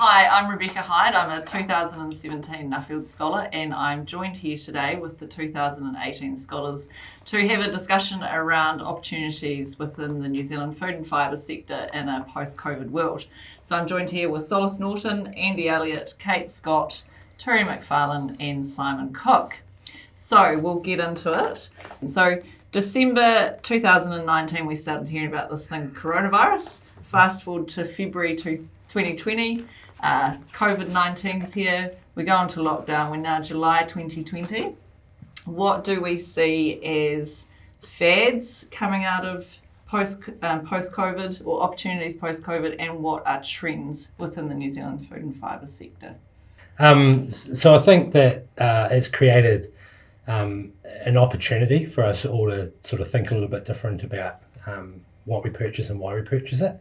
Hi, I'm Rebecca Hyde. I'm a 2017 Nuffield Scholar, and I'm joined here today with the 2018 Scholars to have a discussion around opportunities within the New Zealand food and fibre sector in a post-COVID world. So I'm joined here with Solis Norton, Andy Elliott, Kate Scott, Terry McFarlane and Simon Cook. So we'll get into it. So December 2019, we started hearing about this thing, coronavirus. Fast forward to February 2020. COVID-19's here, we go into lockdown, we're now July 2020. What do we see as fads coming out of post-COVID or opportunities post-COVID, and what are trends within the New Zealand food and fibre sector? So I think that it's created an opportunity for us all to sort of think a little bit different about what we purchase and why we purchase it.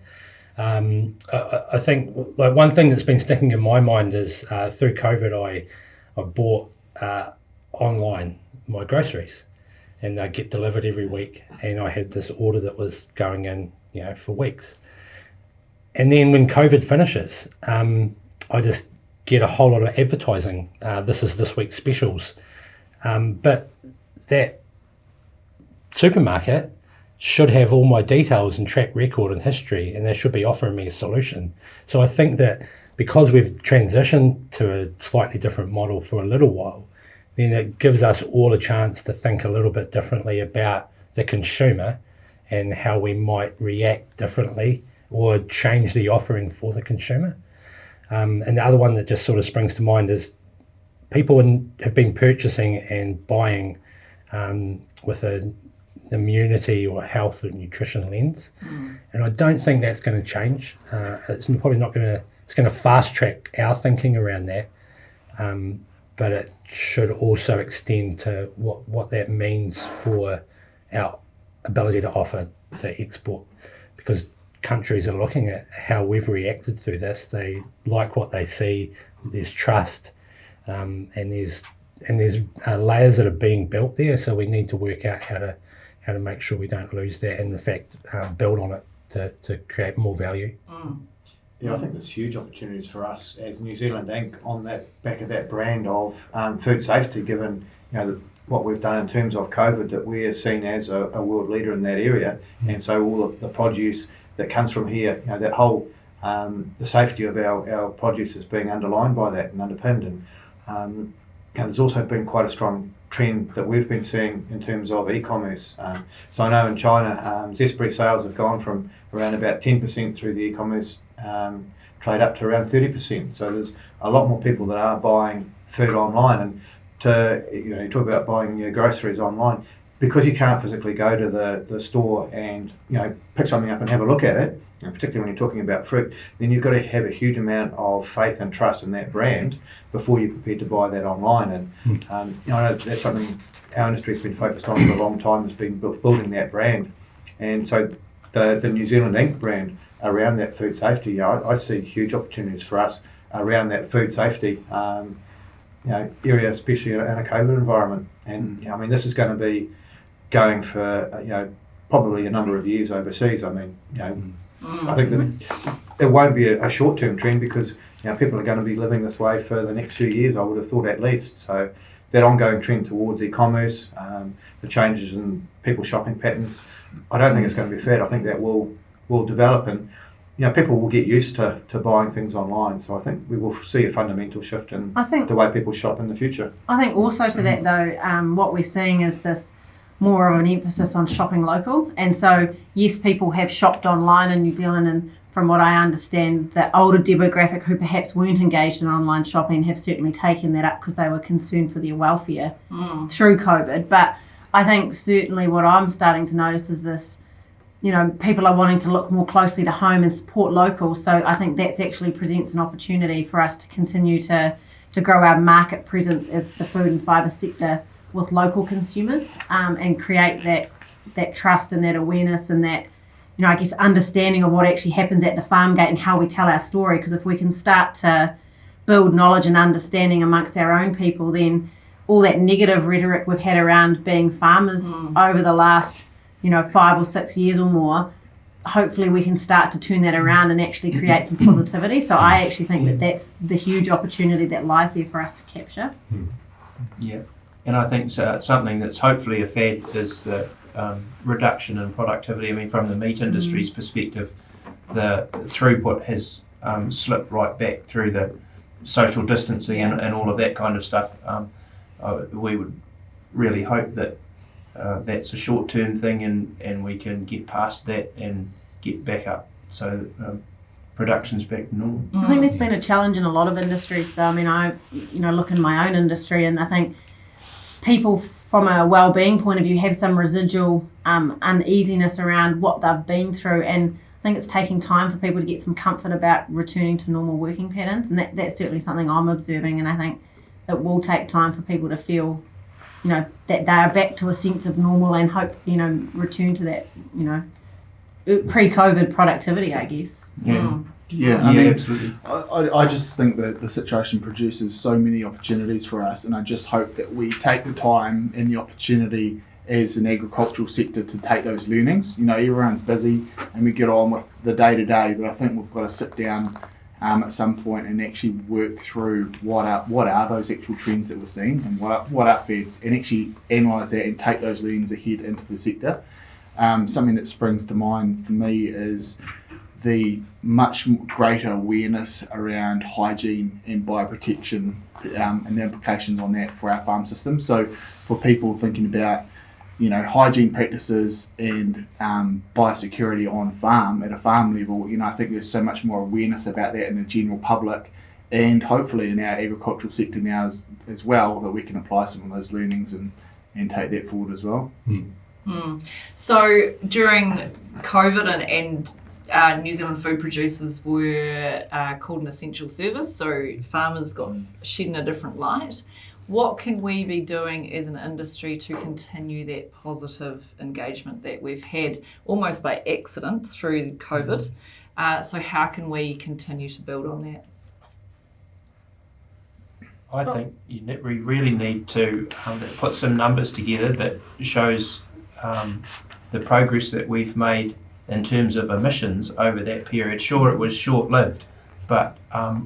I think like one thing that's been sticking in my mind is through COVID I bought online my groceries, and they get delivered every week, and I had this order that was going in for weeks. And then when COVID finishes, I just get a whole lot of advertising. This is this week's specials, but that supermarket should have all my details and track record and history, and they should be offering me a solution. So I think that because we've transitioned to a slightly different model for a little while, then it gives us all a chance to think a little bit differently about the consumer and how we might react differently or change the offering for the consumer. And the other one that just sort of springs to mind is people have been purchasing and buying with an immunity or health or nutrition lens, and I don't think that's going to change. It's probably not going to. It's going to fast track our thinking around that, but it should also extend to what that means for our ability to offer to export, because countries are looking at how we've reacted through this. They like what they see. There's trust, and there's layers that are being built there. So we need to work out how to make sure we don't lose that, and in fact build on it to create more value. Yeah, I think there's huge opportunities for us as New Zealand Inc. on that back of that brand of food safety, given what we've done in terms of COVID, that we are seen as a world leader in that area, and so all of the produce that comes from here, that whole the safety of our produce is being underlined by that and underpinned, and there's also been quite a strong trend that we've been seeing in terms of e-commerce. So I know in China, zestberry sales have gone from around about 10% through the e-commerce trade up to around 30%. So there's a lot more people that are buying food online, and you talk about buying your groceries online, because you can't physically go to the store and pick something up and have a look at it, particularly when you're talking about fruit, then you've got to have a huge amount of faith and trust in that brand before you're prepared to buy that online. And I know that's something our industry's been focused on for a long time, has been building that brand. And so the New Zealand Inc. brand around that food safety, I see huge opportunities for us around that food safety area, especially in a COVID environment. And I mean, this is going to be going for probably a number of years overseas. I mean, I think that it won't be a short-term trend, because people are going to be living this way for the next few years, I would have thought, at least. So that ongoing trend towards e-commerce, the changes in people's shopping patterns, I don't think it's going to be fad. I think that will develop, and people will get used to buying things online. So I think we will see a fundamental shift in the way people shop in the future. I think also to that though, what we're seeing is this more of an emphasis on shopping local. And so yes, people have shopped online in New Zealand, and from what I understand, the older demographic who perhaps weren't engaged in online shopping have certainly taken that up because they were concerned for their welfare through COVID. But I think certainly what I'm starting to notice is this, people are wanting to look more closely to home and support local. So I think that actually presents an opportunity for us to continue to grow our market presence as the food and fibre sector with local consumers, and create that trust and that awareness and that, I guess, understanding of what actually happens at the farm gate and how we tell our story. Because if we can start to build knowledge and understanding amongst our own people, then all that negative rhetoric we've had around being farmers over the last 5 or 6 years or more, hopefully we can start to turn that around and actually create some positivity. So I actually think that that's the huge opportunity that lies there for us to capture. Yeah, and I think something that's hopefully a fad is the reduction in productivity. I mean, from the meat industry's perspective, the throughput has slipped right back through the social distancing and all of that kind of stuff. We would really hope that that's a short-term thing and we can get past that and get back up so that production's back to normal. I think that's been a challenge in a lot of industries though. I mean, I look in my own industry and I think people from a well-being point of view have some residual uneasiness around what they've been through, and I think it's taking time for people to get some comfort about returning to normal working patterns, and that's certainly something I'm observing, and I think it will take time for people to feel that they are back to a sense of normal and hope return to that pre-COVID productivity, I guess. Yeah, I mean, absolutely. I just think that the situation produces so many opportunities for us, and I just hope that we take the time and the opportunity as an agricultural sector to take those learnings. Everyone's busy and we get on with the day-to-day, but I think we've got to sit down at some point and actually work through what are those actual trends that we're seeing and what are fads, and actually analyse that and take those learnings ahead into the sector. Something that springs to mind for me is the much greater awareness around hygiene and bioprotection and the implications on that for our farm system. So for people thinking about hygiene practices and biosecurity on farm at a farm level, I think there's so much more awareness about that in the general public, and hopefully in our agricultural sector now as well, that we can apply some of those learnings and take that forward as well. So during COVID and New Zealand food producers were called an essential service, so farmers got shed in a different light. What can we be doing as an industry to continue that positive engagement that we've had almost by accident through COVID? So how can we continue to build on that? I think we really need to put some numbers together that shows the progress that we've made in terms of emissions over that period. Sure, it was short-lived, but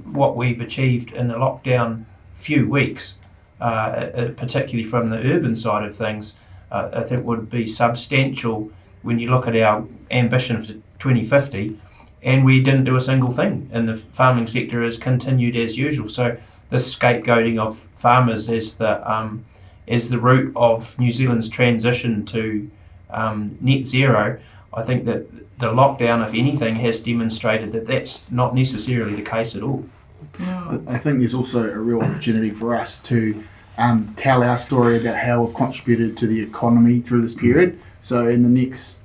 what we've achieved in the lockdown few weeks, particularly from the urban side of things, I think would be substantial when you look at our ambition for 2050, and we didn't do a single thing, and the farming sector has continued as usual. So this scapegoating of farmers as the root of New Zealand's transition to net zero, I think that the lockdown, if anything, has demonstrated that that's not necessarily the case at all. I think there's also a real opportunity for us to tell our story about how we've contributed to the economy through this period. So in the next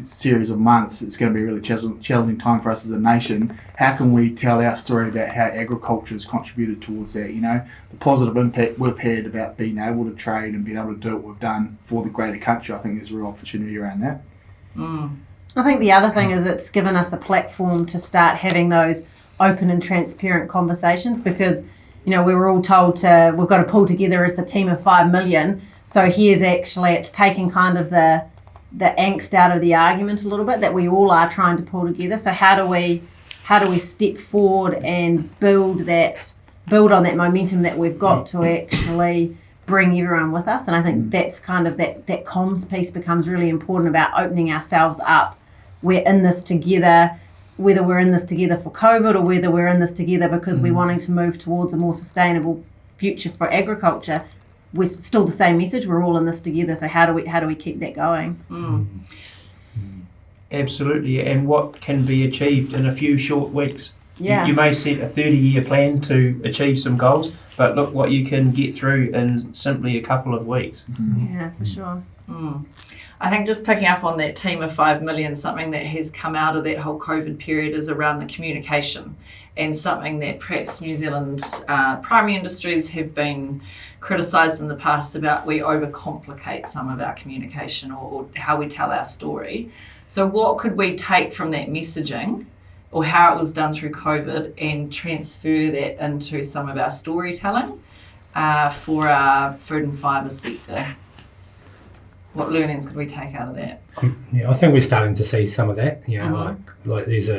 series of months, it's going to be a really challenging time for us as a nation. How can we tell our story about how agriculture has contributed towards that? The positive impact we've had about being able to trade and being able to do what we've done for the greater country. I think there's a real opportunity around that. I think the other thing is it's given us a platform to start having those open and transparent conversations, because we were all told we've got to pull together as the team of 5 million. So here's it's taking kind of the angst out of the argument a little bit, that we all are trying to pull together. So how do we step forward and build on that momentum that we've got to actually bring everyone with us? And I think that's kind of that comms piece becomes really important about opening ourselves up. We're in this together, whether we're in this together for COVID or whether we're in this together because we're wanting to move towards a more sustainable future for agriculture. We're still the same message. We're all in this together. So how do we keep that going? Absolutely, and what can be achieved in a few short weeks. Yeah. You may set a 30-year plan to achieve some goals, but look what you can get through in simply a couple of weeks. Yeah, for sure. I think just picking up on that team of 5 million, something that has come out of that whole COVID period is around the communication, and something that perhaps New Zealand primary industries have been criticised in the past about. We overcomplicate some of our communication or how we tell our story. So what could we take from that messaging or how it was done through COVID and transfer that into some of our storytelling for our food and fibre sector? What learnings could we take out of that? Yeah, I think we're starting to see some of that. You know, like there's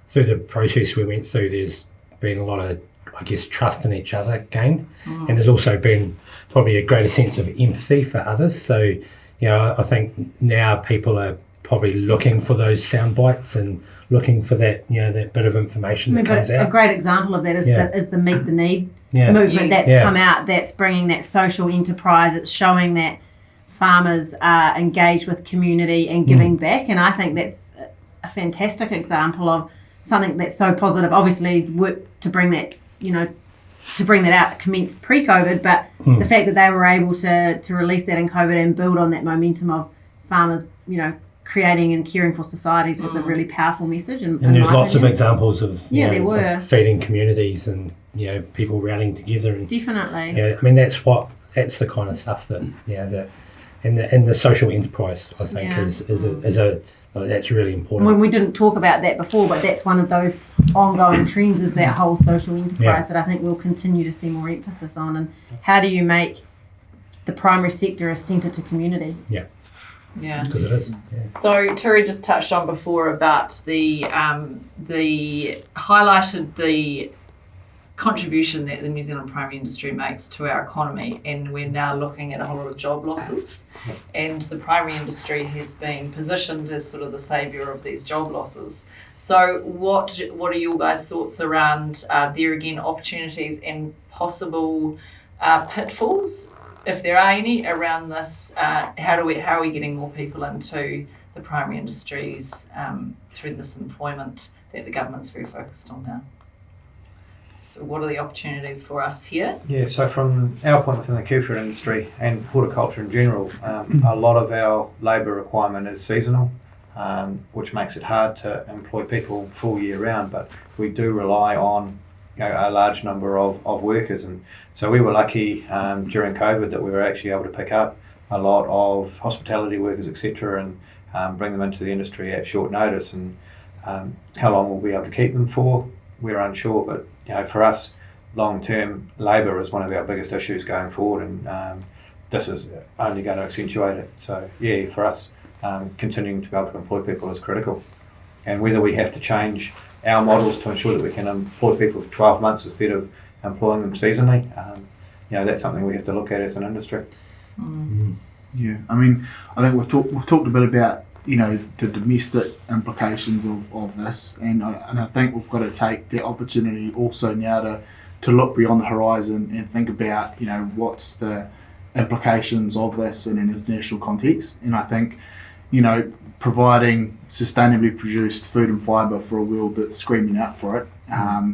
through the process we went through, there's been a lot of, I guess, trust in each other gained, and there's also been probably a greater sense of empathy for others. So, you know, I think now people are probably looking for those sound bites and looking for that, you know, that bit of information that comes a out. great example of that is the Meet the Need Yeah. movement Yes. that's come out, that's bringing that social enterprise. It's showing that farmers are engaged with community and giving back, and I think that's a fantastic example of something that's so positive. Obviously, work to bring that, you know, to bring that out commenced pre-COVID, but the fact that they were able to release that in COVID and build on that momentum of farmers, you know, creating and caring for societies was a really powerful message. And there's lots of examples of, there were. of feeding communities and, you know, people rallying together. And Definitely. yeah, I mean, that's the kind of stuff that, that and the social enterprise, I think, is a that's really important. When we didn't talk about that before, but that's one of those ongoing trends, is that whole social enterprise that I think we'll continue to see more emphasis on. And how do you make the primary sector a centre to community? Yeah. Because it is. Yeah. So Turi just touched on before about the highlighted the contribution that the New Zealand primary industry makes to our economy, and we're now looking at a whole lot of job losses, and the primary industry has been positioned as sort of the saviour of these job losses. So what are your guys' thoughts around there again opportunities and possible pitfalls, if there are any, around this? How are we getting more people into the primary industries through this employment that the government's very focused on now? So what are the opportunities for us here? Yeah, so from our point within the kiwifruit industry and horticulture in general, a lot of our labour requirement is seasonal, which makes it hard to employ people full year round, but we do rely on, you know, a large number of workers. And so we were lucky during COVID that we were actually able to pick up a lot of hospitality workers, etc., and bring them into the industry at short notice. And how long we'll be able to keep them for, we're unsure, but you know, for us, long-term labour is one of our biggest issues going forward, and this is only going to accentuate it. So yeah, for us, continuing to be able to employ people is critical, and whether we have to change our models to ensure that we can employ people for 12 months instead of employing them seasonally, you know, that's something we have to look at as an industry. Yeah, I mean, I think we've talked a bit about, you know, the domestic implications of this, and I think we've got to take the opportunity also now to look beyond the horizon and think about, you know, what's the implications of this in an international context. And I think, you know, providing sustainably produced food and fibre for a world that's screaming out for it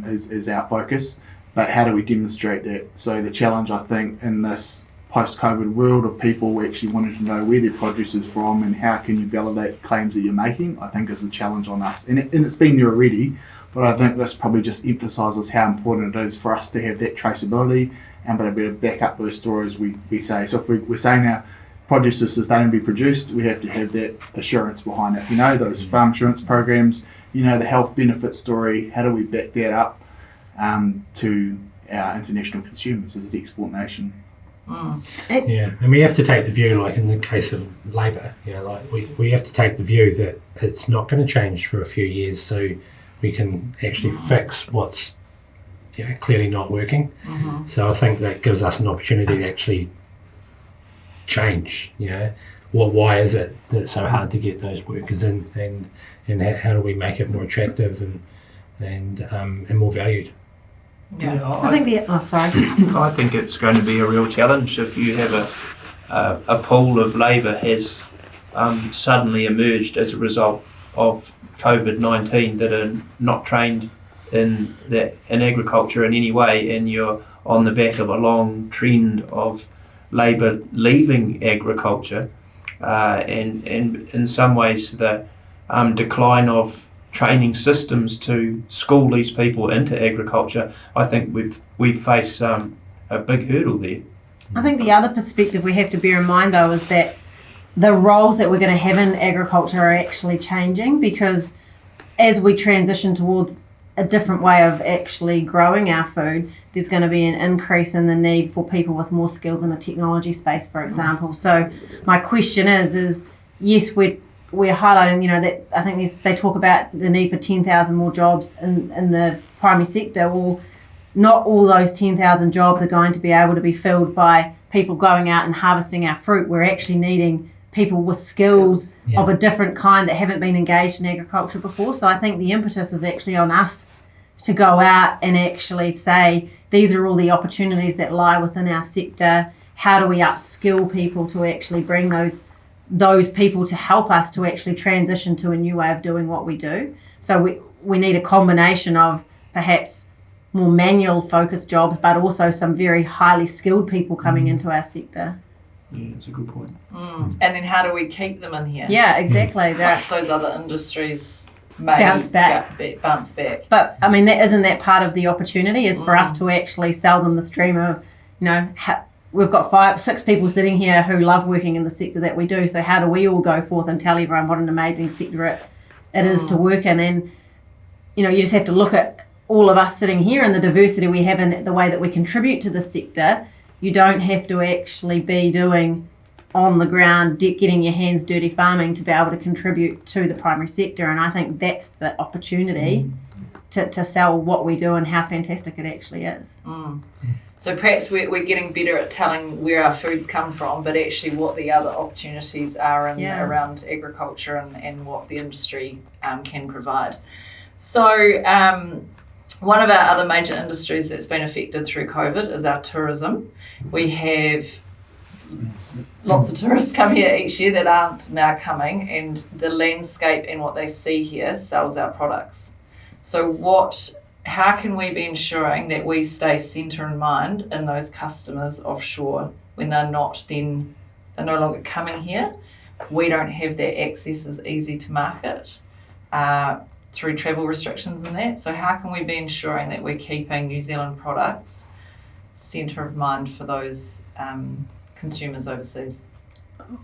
is our focus. But how do we demonstrate that? So the challenge, I think, in this post-COVID world of people actually wanting to know where their produce is from and how can you validate claims that you're making, I think is the challenge on us. And it's been there already, but I think this probably just emphasises how important it is for us to have that traceability and be able to back up those stories we say. So if we're saying our produce is sustainably produced, we have to have that assurance behind it. You know, those farm insurance programs, you know, the health benefit story, how do we back that up to our international consumers as an export nation? Yeah, and we have to take the view, like in the case of labour, you know, like we have to take the view that it's not going to change for a few years, so we can actually fix what's, you know, clearly not working. So I think that gives us an opportunity to actually change, you know, why is it that it's so hard to get those workers in, and how do we make it more attractive and more valued. I think I think it's going to be a real challenge if you have a pool of labour has suddenly emerged as a result of COVID-19 that are not trained in agriculture in any way, and you're on the back of a long trend of labour leaving agriculture, and in some ways the decline of training systems to school these people into agriculture. I think we face a big hurdle there. I think the other perspective we have to bear in mind, though, is that the roles that we're going to have in agriculture are actually changing, because as we transition towards a different way of actually growing our food, there's going to be an increase in the need for people with more skills in the technology space, for example. So my question is yes, we're highlighting, that I think they talk about the need for 10,000 more jobs in the primary sector. Well, not all those 10,000 jobs are going to be able to be filled by people going out and harvesting our fruit. We're actually needing people with skills of a different kind that haven't been engaged in agriculture before. So I think the impetus is actually on us to go out and actually say, these are all the opportunities that lie within our sector. How do we upskill people to actually bring those people to help us to actually transition to a new way of doing what we do? So we need a combination of perhaps more manual focused jobs, but also some very highly skilled people coming into our sector. Yeah, that's a good point. And then how do we keep them in here? Yeah, exactly. Once those other industries may Bounce back. Bounce back. But I mean, isn't that part of the opportunity is for us to actually sell them this dream of, we've got 5-6 people sitting here who love working in the sector that we do. So how do we all go forth and tell everyone what an amazing sector it is to work in? And, you just have to look at all of us sitting here and the diversity we have in the way that we contribute to the sector. You don't have to actually be doing on the ground, getting your hands dirty farming to be able to contribute to the primary sector. And I think that's the opportunity to sell what we do and how fantastic it actually is. So perhaps we're getting better at telling where our foods come from, but actually what the other opportunities are around agriculture and what the industry can provide. So one of our other major industries that's been affected through COVID is our tourism. We have lots of tourists come here each year that aren't now coming, and the landscape and what they see here sells our products. So how can we be ensuring that we stay centre in mind in those customers offshore when they're no longer coming here? We don't have that access as easy to market through travel restrictions and that. So how can we be ensuring that we're keeping New Zealand products centre of mind for those consumers overseas?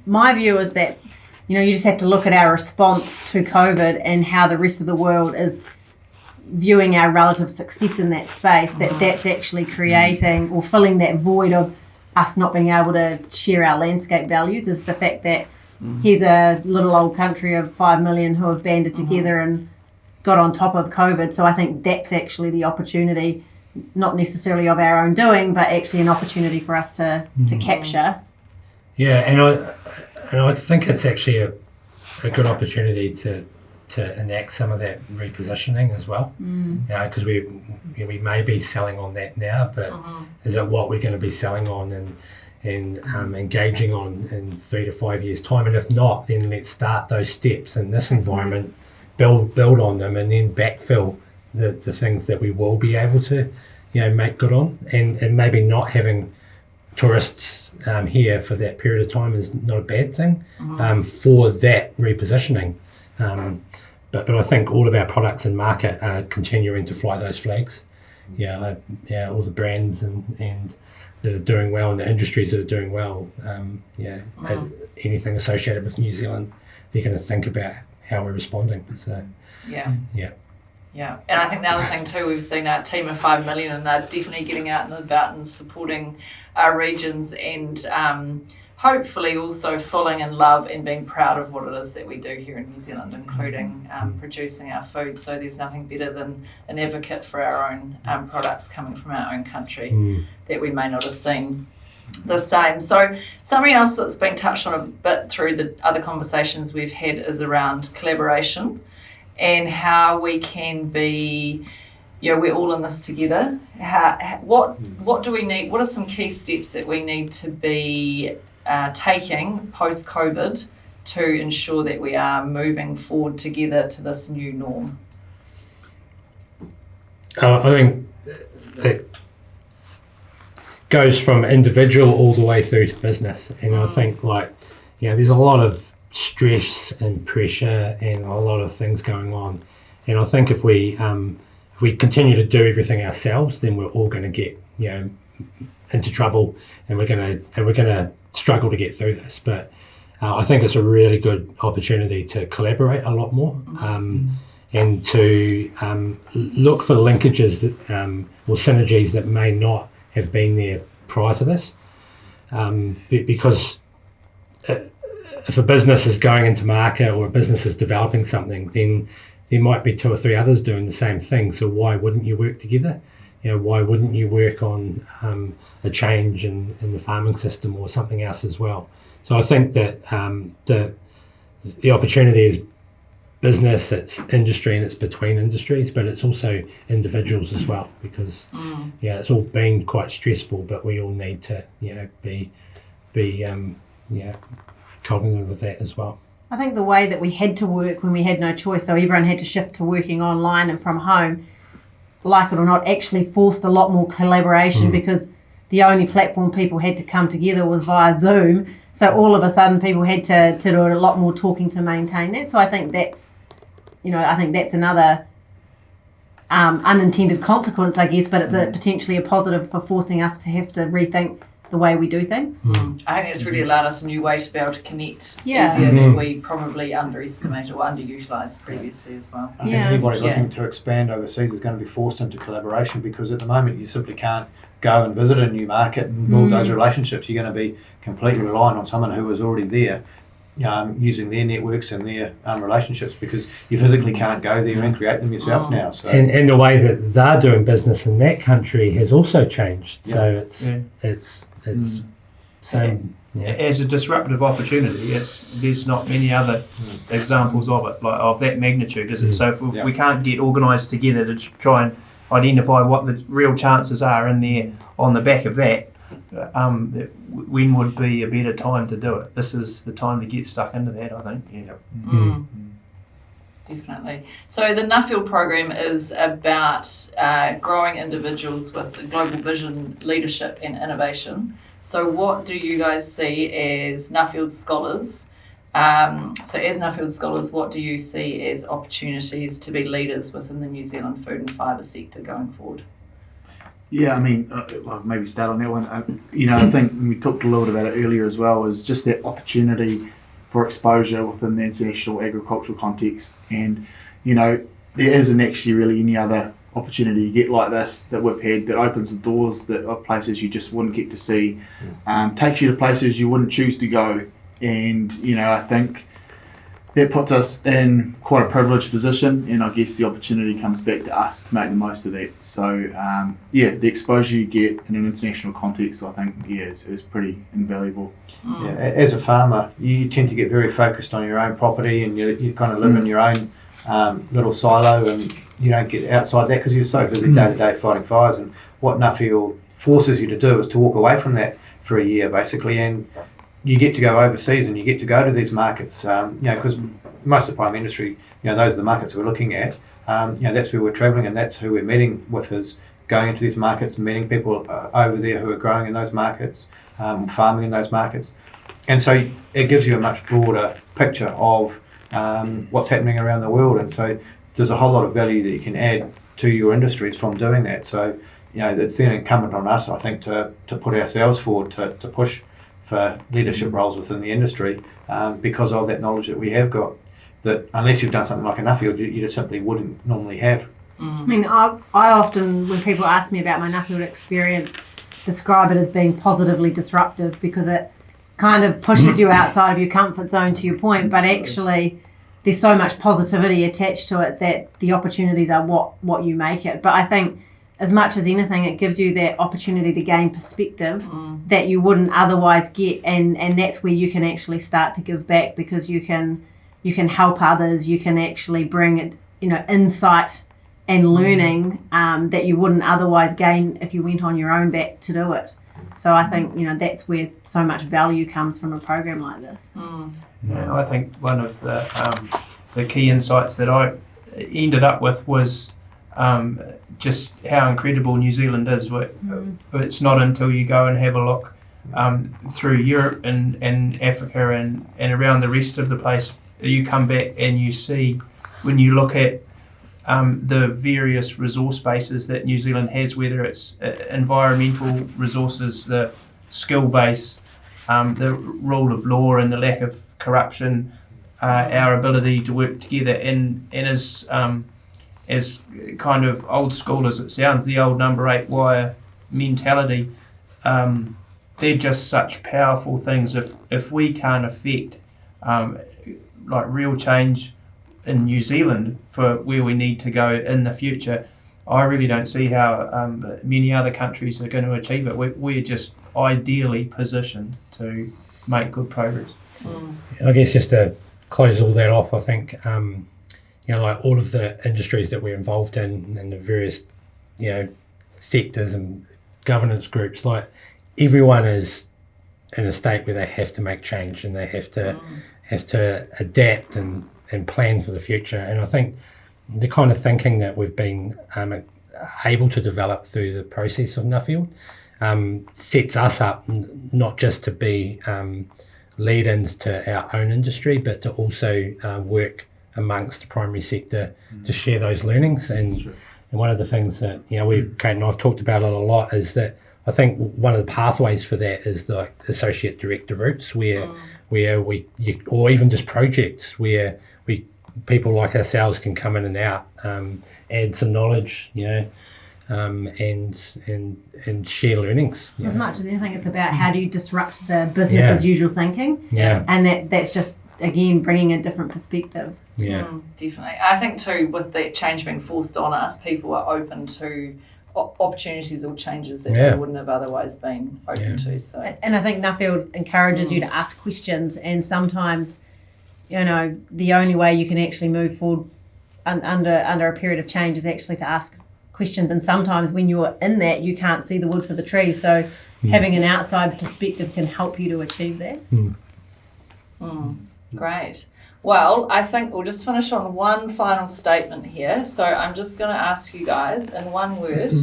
My view is that, you just have to look at our response to COVID and how the rest of the world is viewing our relative success in that space, that's actually creating or filling that void of us not being able to share our landscape values, is the fact that here's a little old country of 5 million who have banded together and got on top of COVID. So I think that's actually the opportunity, not necessarily of our own doing, but actually an opportunity for us to capture. Yeah, and I think it's actually a good opportunity to enact some of that repositioning as well. Because we may be selling on that now, but is it what we're going to be selling on and engaging on in 3 to 5 years' time? And if not, then let's start those steps in this environment, build on them, and then backfill the things that we will be able to make good on, and maybe not having tourists here for that period of time is not a bad thing for that repositioning. But I think all of our products and market are continuing to fly those flags. All the brands and that are doing well, and the industries that are doing well. Anything associated with New Zealand, they're going to think about how we're responding. So and I think the other thing too, we've seen our team of 5 million, and they're definitely getting out and about and supporting our regions, and hopefully also falling in love and being proud of what it is that we do here in New Zealand, including producing our food. So there's nothing better than an advocate for our own products coming from our own country that we may not have seen the same. So something else that's been touched on a bit through the other conversations we've had is around collaboration and how we can be, we're all in this together. What do we need? What are some key steps that we need to be taking post-COVID to ensure that we are moving forward together to this new norm? I think that goes from individual all the way through to business, and I think there's a lot of stress and pressure and a lot of things going on, and I think if we continue to do everything ourselves, then we're all going to get into trouble, and we're going to struggle to get through this. But I think it's a really good opportunity to collaborate a lot more, and to look for linkages that, or synergies that may not have been there prior to this. Because if a business is going into market or a business is developing something, then there might be 2 or 3 others doing the same thing. So why wouldn't you work together? Why wouldn't you work on a change in the farming system or something else as well? So I think that the opportunity is business, it's industry, and it's between industries, but it's also individuals as well, because it's all been quite stressful, but we all need to be cognitive of that as well. I think the way that we had to work when we had no choice, so everyone had to shift to working online and from home, like it or not, actually forced a lot more collaboration, because the only platform people had to come together was via Zoom. So all of a sudden people had to do a lot more talking to maintain that. So I think that's another unintended consequence, I guess, but it's potentially a positive for forcing us to have to rethink the way we do things. I think it's really allowed us a new way to be able to connect Yeah. easier than we probably underestimated or underutilised previously as well. I think anybody looking to expand overseas is going to be forced into collaboration, because at the moment you simply can't go and visit a new market and build those relationships. You're going to be completely reliant on someone who is already there, using their networks and their relationships, because you physically can't go there and create them yourself now. So and the way that they're doing business in that country has also changed. So it's same. As a disruptive opportunity, there's not many other examples of it, like of that magnitude, is it? So if we can't get organised together to try and identify what the real chances are in there on the back of that, when would be a better time to do it? This is the time to get stuck into that, I think. Definitely. So the Nuffield program is about growing individuals with global vision, leadership and innovation. So what do you guys see as Nuffield Scholars? As Nuffield Scholars, what do you see as opportunities to be leaders within the New Zealand food and fibre sector going forward? Yeah, I mean, well, maybe start on that one. I think we talked a little bit about it earlier as well, is just that opportunity for exposure within the international agricultural context. And, there isn't actually really any other opportunity you get like this that we've had that opens the doors that are places you just wouldn't get to see, takes you to places you wouldn't choose to go. And, I think that puts us in quite a privileged position, and I guess the opportunity comes back to us to make the most of that. So, the exposure you get in an international context, I think, is pretty invaluable. Yeah, as a farmer, you tend to get very focused on your own property, and you kind of live in your own little silo, and you don't get outside that because you're so busy day to day fighting fires. And what Nuffield forces you to do is to walk away from that for a year, basically, and you get to go overseas and you get to go to these markets, because most of the prime industry, those are the markets we're looking at. That's where we're travelling, and that's who we're meeting with, is going into these markets, meeting people over there who are growing in those markets, farming in those markets. And so it gives you a much broader picture of what's happening around the world. And so there's a whole lot of value that you can add to your industries from doing that. So, it's then incumbent on us, I think, to put ourselves forward, to push for leadership roles within the industry, because of that knowledge that we have got, that unless you've done something like a Nuffield, you just simply wouldn't normally have. I mean, I often, when people ask me about my Nuffield experience, describe it as being positively disruptive, because it kind of pushes you outside of your comfort zone, to your point, but actually there's so much positivity attached to it that the opportunities are what you make it. But I think, as much as anything, it gives you that opportunity to gain perspective that you wouldn't otherwise get, and that's where you can actually start to give back, because you can help others, you can actually bring insight and learning that you wouldn't otherwise gain if you went on your own back to do it. So I think that's where so much value comes from a program like this. Yeah, I think one of the key insights that I ended up with was just how incredible New Zealand is. But it's not until you go and have a look through Europe and Africa and around the rest of the place, you come back and you see, when you look at the various resource bases that New Zealand has, whether it's environmental resources, the skill base, the rule of law and the lack of corruption, our ability to work together, and as kind of old school as it sounds, the old number 8 wire mentality, they're just such powerful things. If we can't affect like real change in New Zealand for where we need to go in the future, I really don't see how many other countries are going to achieve it. We're just ideally positioned to make good progress. I guess just to close all that off, I think like all of the industries that we're involved in and the various sectors and governance groups, like everyone is in a state where they have to make change and they have to adapt and plan for the future. And I think the kind of thinking that we've been able to develop through the process of Nuffield sets us up not just to be lead-ins to our own industry, but to also work amongst the primary sector to share those learnings. And one of the things that Kate and I've talked about it a lot is that I think one of the pathways for that is the associate director routes, where or even just projects where people like ourselves can come in and out, add some knowledge, and share learnings. As much as anything, it's about how do you disrupt the business as usual thinking, and that's just again bringing a different perspective. Definitely. I think too, with that change being forced on us, people are open to opportunities or changes that they wouldn't have otherwise been open to. So, and I think Nuffield encourages you to ask questions, and sometimes the only way you can actually move forward under a period of change is actually to ask questions. And sometimes when you're in that, you can't see the wood for the trees. So having an outside perspective can help you to achieve that. Great. Well, I think we'll just finish on one final statement here. So I'm just going to ask you guys in one word,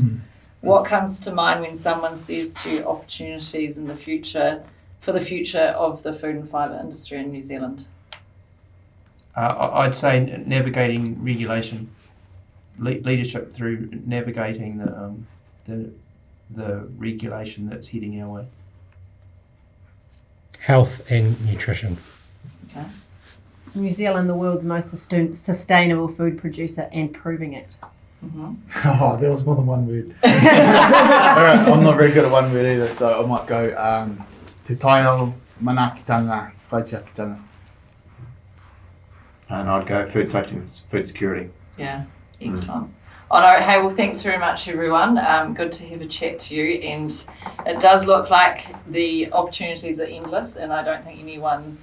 what comes to mind when someone says to you opportunities in the future, for the future of the food and fibre industry in New Zealand? I'd say navigating regulation, leadership through navigating the regulation that's heading our way. Health and nutrition. Okay. New Zealand, the world's most sustainable food producer, and proving it. Oh, there was more than one word. All right, I'm not very good at one word either, so I might go te taio manakitanga, whaitiakitanga. And I'd go food safety and food security. Yeah, excellent. Oh no, hey, well thanks very much everyone. Good to have a chat to you, and it does look like the opportunities are endless, and I don't think anyone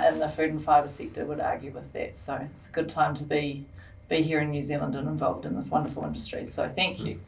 in the food and fibre sector would argue with that. So it's a good time to be here in New Zealand and involved in this wonderful industry. So thank you.